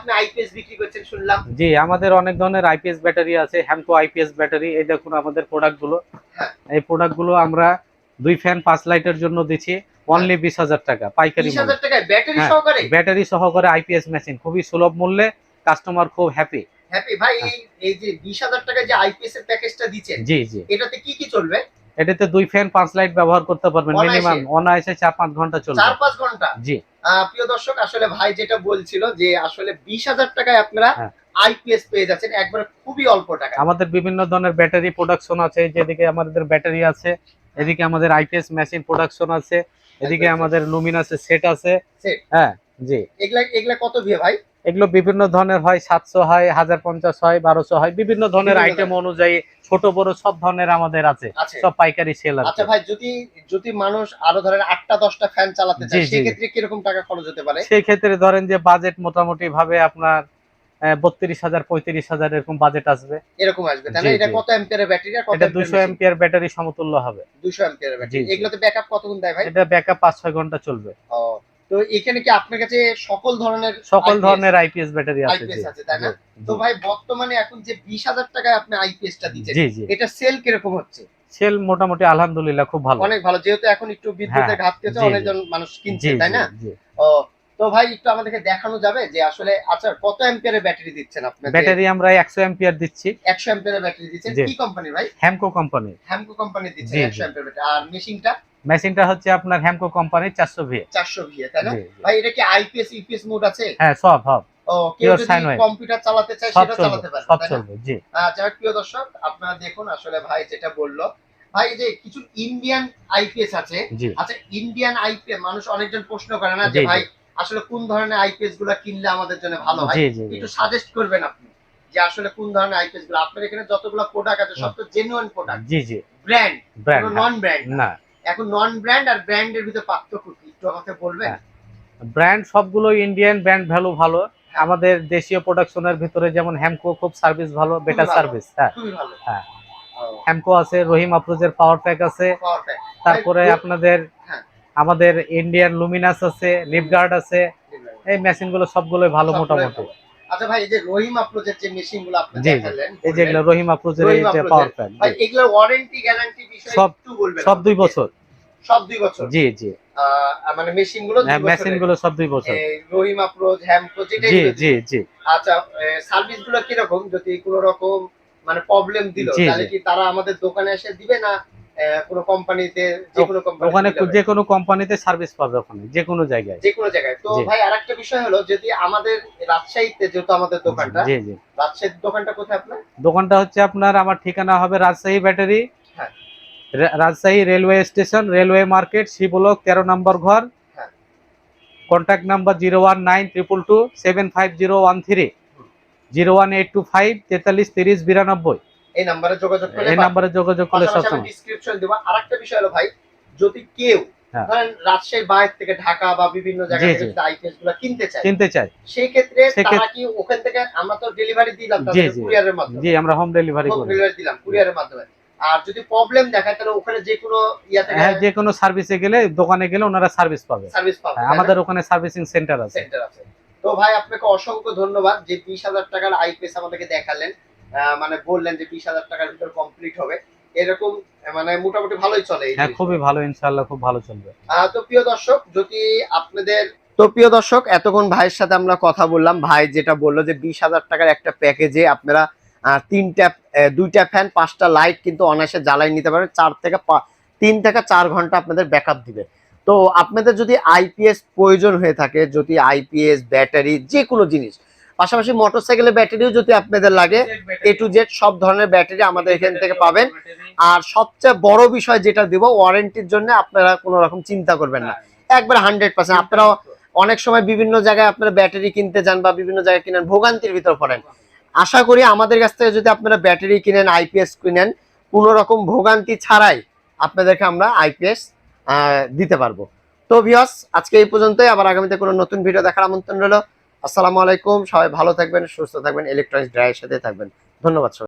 আপনি আইপিএস বিক্রি করছেন শুনলাম। জি, আমাদের অনেক ধরনের আইপিএস ব্যাটারি আছে, হ্যামকো আইপিএস ব্যাটারি। এই দেখুন আমাদের প্রোডাক্টগুলো। হ্যাঁ, এই প্রোডাক্টগুলো আমরা 2 ফ্যান 5 লাইটের জন্য দিচ্ছি অনলি 20,000 টাকা পাইকারি মূল্য। 20,000 টাকায় ব্যাটারি হ্যাঁ, সহকারে? ব্যাটারি সহকারে আইপিএস মেশিন, খুবই সুলভ মূল্যে, কাস্টমার খুব হ্যাপি। হ্যাপি ভাই। এই যে 20,000 টাকায় যে আইপিএস এর প্যাকেজটা দিচ্ছেন, জি জি, এটাতে কি কি চলবে? এটাতে 2 ফ্যান 5 লাইট ব্যবহার করতে পারবেন মিনিমাম অনায়াসে 4-5 ঘন্টা চলবে। 4-5 ঘন্টা? জি। প্রিয় দর্শক, আসলে ভাই যেটা বলছিল যে আসলে 20,000 টাকায় আপনারা হ্যাঁ, আইপিএস পেয়ে যাচ্ছেন একবারে খুবই অল্প টাকায়। আমাদের বিভিন্ন ধরনের ব্যাটারি প্রোডাকশন আছে, যেদিকে আমাদের ব্যাটারি আছে, এদিকে আমাদের আইপিএস মেশিন প্রোডাকশন আছে, এদিকে আমাদের লুমিনাস সেট আছে। সেট? হ্যাঁ জি। এগুলা এগুলা কত দিয়ে ভাই? এগুলো বিভিন্ন ধরনের হয়, 700 হয়, 1050 হয়, 1200 হয়, বিভিন্ন ধরনের আইটেম অনুযায়ী ছোট বড় সব ধরনের আমাদের আছে, সব পাইকারি সেল আছে। আচ্ছা ভাই, যদি যদি মানুষ আরো ধরেন 8টা 10টা ফ্যান চালাতে চায়, সেই ক্ষেত্রে কিরকম টাকা খরচ হতে পারে? সেই ক্ষেত্রে ধরেন যে বাজেট মোটামুটি ভাবে আপনার 32,000 35,000 এরকম বাজেট আসবে। এরকম আসবে তাই না? এটা কত অ্যাম্পিয়ারের ব্যাটারি আর কত? এটা 200 অ্যাম্পিয়ার ব্যাটারি সমতুল্য হবে। 200 অ্যাম্পিয়ারের ব্যাটারি। এগুলোতে ব্যাকআপ কতক্ষণ দেয় ভাই? এটা ব্যাকআপ 5-6 ঘন্টা চলবে। ও, তো এখানে কি আপনার কাছে সকল ধরনের আইপিএস ব্যাটারি আছে? আইপিএস আছে তাই না? তো ভাই বর্তমানে এখন যে 20,000 টাকায় আপনি আইপিএসটা দিচ্ছেন, এটা সেল কিরকম হচ্ছে? সেল মোটামুটি আলহামদুলিল্লাহ খুব ভালো, অনেক ভালো, যেহেতু এখন একটু বিদ্যুতের ঘাটতি আছে, অনেকজন মানুষ কিনছে তাই না? ও, তো ভাই একটু আমাদেরকে দেখানো যাবে যে আসলে আচ্ছা কত অ্যাম্পিয়ারের ব্যাটারি দিচ্ছেন আপনারা? ব্যাটারি আমরা 100 অ্যাম্পিয়ার দিচ্ছি। 100 অ্যাম্পিয়ারের ব্যাটারি দিচ্ছেন। কি কোম্পানি ভাই? হ্যামকো কোম্পানি। হ্যামকো কোম্পানি দিচ্ছেন 100 অ্যাম্পিয়ার ব্যাটারি। আর মেশিনটা হচ্ছে আপনার হ্যামকো কোম্পানি 400 ভি। 400 ভি তাই না? ভাই এটা কি আইপিএস ইপিএস মোড আছে? হ্যাঁ, সব সব। ও, কেউ যদি কম্পিউটার চালাতে চায় সেটা চালাতে পারবে সব চলবে। জি। যাক প্রিয় দর্শক, আপনারা দেখুন আসলে ভাই যেটা বললো, ভাই যে কিছু ইন্ডিয়ান আইপিএস আছে। আচ্ছা, ইন্ডিয়ান আইপিএস মানুষ অনেকজন প্রশ্ন করে না যে ভাই আসলে কোন ধরনের আইপিএস গুলা কিনলে আমাদের জন্য ভালো হয়, একটু সাজেস্ট করবেন আপনি যে আসলে কোন ধরনের আইপিএস গুলো? আপনার এখানে যতগুলো প্রোডাক্ট আছে সব তো জেনুইন প্রোডাক্ট। জি জি, ব্র্যান্ড, কোনো নন ব্র্যান্ড না। এখন নন ব্র্যান্ড আর ব্র্যান্ডের ভিতর পার্থক্য কি একটু আমাকে বলবেন? ব্র্যান্ড সবগুলো ইন্ডিয়ান, ব্র্যান্ড ভ্যালু ভালো। আমাদের দেশীয় প্রোডাকশনের ভিতরে যেমন হ্যামকো খুব সার্ভিস ভালো, বেটার সার্ভিস। হ্যাঁ, খুবই ভালো। হ্যাঁ, হ্যামকো আছে, রহিম আফরোজের পাওয়ার প্যাক আছে, তারপরে আপনাদের আমাদের ইন্ডিয়ান লুমিনাস আছে, লিপগার্ড আছে। এই মেশিনগুলো সবগুলোই ভালো মোটামুটি। আচ্ছা ভাই, এই যে রহিম আফরোজের যে মেশিনগুলো আপনি দেখালেন, এই যেগুলো রহিম আফরোজের এই যে পাওয়ার প্যাক, ভাই এগুলোর ওয়ারেন্টি গ্যারান্টি বিষয় একটু বলবেন? সব 2 বছর। সব 2 বছর? জি জি। মানে মেশিনগুলো 2 বছর? মেশিনগুলো সব 2 বছর। এই রহিম আফরোজ, হ্যামকো যেটাই। জি জি জি। আচ্ছা, সার্ভিসগুলো কি রকম? যদি কোনো রকম মানে প্রবলেম দিল তাহলে কি তারা আমাদের দোকানে এসে দিবে না কোনো কোম্পানিতে? যে কোনো কোম্পানি, ওখানে যে কোনো কোম্পানিতে সার্ভিস পাবে, ওখানে যে কোনো জায়গায়, যে কোনো জায়গায়। তো ভাই আরেকটা বিষয় হলো, যদি আমাদের রাজশাহীতে, যেহেতু আমাদের দোকানটা, জি জি, রাজশাহীর দোকানটা কোথায় আপনার? দোকানটা হচ্ছে আপনার, আমার ঠিকানা হবে রাজশাহী ব্যাটারি, হ্যাঁ, Rajshahi railway station, railway market, C block 13 নম্বর ঘর। হ্যাঁ, কন্ট্যাক্ট নাম্বার 01922275013, 01825433092। এই নম্বরে যোগাযোগ করলে সবসময় ডেসক্রিপশন দেব। আরেকটা বিষয় হলো ভাই, যদি কেউ ধরেন রাজশাহীর বাইরে থেকে, ঢাকা বা বিভিন্ন জায়গা থেকে আইপিএস গুলো কিনতে চায়, সেই ক্ষেত্রে তারা কি ওখান থেকে, আমরা তো ডেলিভারি দিলাম তাদের কুরিয়ারের মাধ্যমে? জি, আমরা হোম ডেলিভারি দিলাম কুরিয়ারের মাধ্যমে। আর যদি প্রবলেম দেখায় তাহলে ওখানে যে কোনো যে কোনো সার্ভিসে গেলে, দোকানে গেলে ওনারা সার্ভিস পাবে। আমাদের ওখানে সার্ভিসিং সেন্টার আছে। তো ভাই আপনাকে অসংখ্য ধন্যবাদ যে 20,000 টাকার আইপিএস আমাদেরকে দেখালেন, মানে বললেন যে 20,000 টাকার ভিতর কমপ্লিট হবে, এরকম মানে মোটামুটি ভালোই চলে। হ্যাঁ, খুবই ভালো, ইনশাআল্লাহ খুব ভালো চলবে। তো প্রিয় দর্শক, যদি আপনাদের এতক্ষণ ভাইয়ের সাথে আমরা কথা বললাম, ভাই যেটা বললো যে 20,000 টাকার একটা প্যাকেজে আপনারা 2টা ফ্যান 5টা লাইট কিন্তু অনায়াসে জ্বালাই নিতে পারবেন। 3 থেকে 4 ঘন্টা আপনাদের ব্যাকআপ দিবে। তো আপনাদের যদি আইপিএস প্রয়োজন হয়ে থাকে, যদি আইপিএস ব্যাটারি যে কোনো জিনিস, পাশাপাশি মোটরসাইকেলের ব্যাটারিও যদি আপনাদের লাগে, A to Z সব ধরনের ব্যাটারি আমাদের এখান থেকে পাবেন। আর সবচেয়ে বড় বিষয় যেটা দিব, ওয়ারেন্টির জন্য আপনারা কোনো রকম চিন্তা করবেন না, একবার 100%। আপনারা অনেক সময় বিভিন্ন জায়গায় আপনারা ব্যাটারি কিনতে যান বা বিভিন্ন জায়গায় কিনেন, ভোগান্তির ভিতর পড়েন। আশা করি আমাদের কাছ থেকে যদি আপনারা ব্যাটারি কিনেন, আইপিএস কিনেন, কোনো রকম ভোগান্তি ছাড়াই আপনাদেরকে আমরা আইপিএস দিতে পারবো। তো ভিউয়ার্স, আজকে এই পর্যন্তই। আবার আগামীতে কোনো নতুন ভিডিও দেখার আমন্ত্রণ রইল। আসসালামু আলাইকুম, সবাই ভালো থাকবেন, সুস্থ থাকবেন, ইলেকট্রনিক্স ড্রাইয়ের সাথে থাকবেন। ধন্যবাদ সবাই।